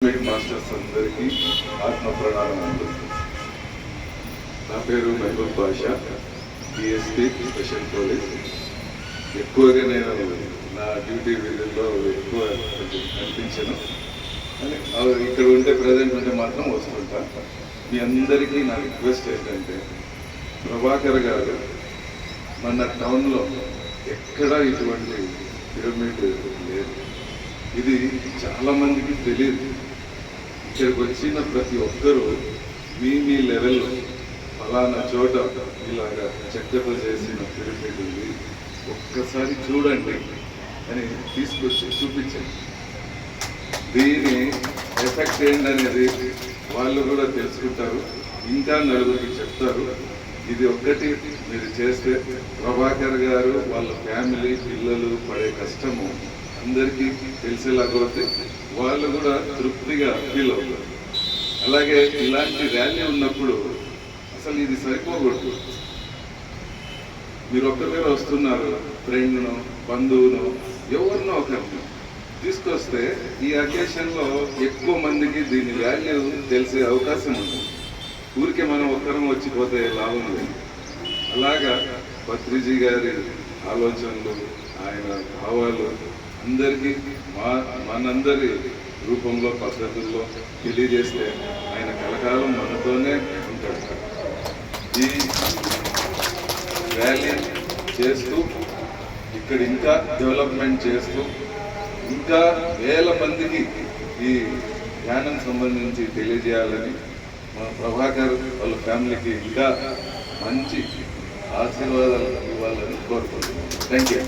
Masters అందరికీ ఆత్మ ప్రణాళికలు. నా పేరు మహబూబ్ బాషా, డిఎస్పీ స్పెషల్ పోలీస్. ఎక్కువగా నేను నా డ్యూటీ విధుల్లో ఎక్కువ కనిపించను, కానీ ఇక్కడ ఉంటే ప్రజెంట్ ఉంటే మాత్రం వస్తుంటా. మీ అందరికీ నా రిక్వెస్ట్ ఏంటంటే, ప్రభాకర్ గారు మన టౌన్లో ఎక్కడా ఇటువంటి పిరమిడ్ లేదు. ఇది చాలామందికి తెలియదు. ఇక్కడికి వచ్చిన ప్రతి ఒక్కరూ మీ లెవెల్లో ఫలానా చోట ఇలాగా చెక్కతో చేసిన పిరమిడ్ ఉంది, ఒక్కసారి చూడండి అని తీసుకొచ్చి చూపించండి. దీని ఎఫెక్ట్ ఏంటనేది వాళ్ళు కూడా తెలుసుకుంటారు, ఇంకా నలుగురికి చెప్తారు. ఇది ఒక్కటి మీరు చేస్తే ప్రభాకర్ గారు వాళ్ళ ఫ్యామిలీ పిల్లలు పడే కష్టము అందరికీ తెలిసేలాగైతే వాళ్ళు కూడా తృప్తిగా ఫీల్ అవుతారు. అలాగే ఇలాంటి ర్యాలీ ఉన్నప్పుడు అసలు ఇది సరిపోకూడదు. మీరు ఒక్కరే వస్తున్నారు, ఫ్రెండ్ను బంధువును ఎవరినో ఒకరిని తీసుకొస్తే ఈ అకేషన్లో ఎక్కువ మందికి దీని వాల్యూ తెలిసే అవకాశం ఉంది. ఊరికే మనం ఒక్కరం వచ్చిపోతే లాభం లేదు. అలాగా పత్రిజీ గారి ఆలోచనలు, ఆయన భావాలు అందరికీ మనందరి రూపంలో పద్ధతుల్లో తెలియజేస్తే ఆయన కలకాలం మనతోనే ఉంటాడు. ఈ ర్యాలీ చేస్తూ ఇక్కడ ఇంకా డెవలప్మెంట్ చేస్తూ ఇంకా వేల మందికి ఈ జ్ఞానం సంబంధించి తెలియజేయాలని, మన ప్రభాకర్ వాళ్ళ ఫ్యామిలీకి ఇంకా మంచి ఆశీర్వాదాలు ఇవ్వాలని కోరుకుంటున్నాను. Thank you.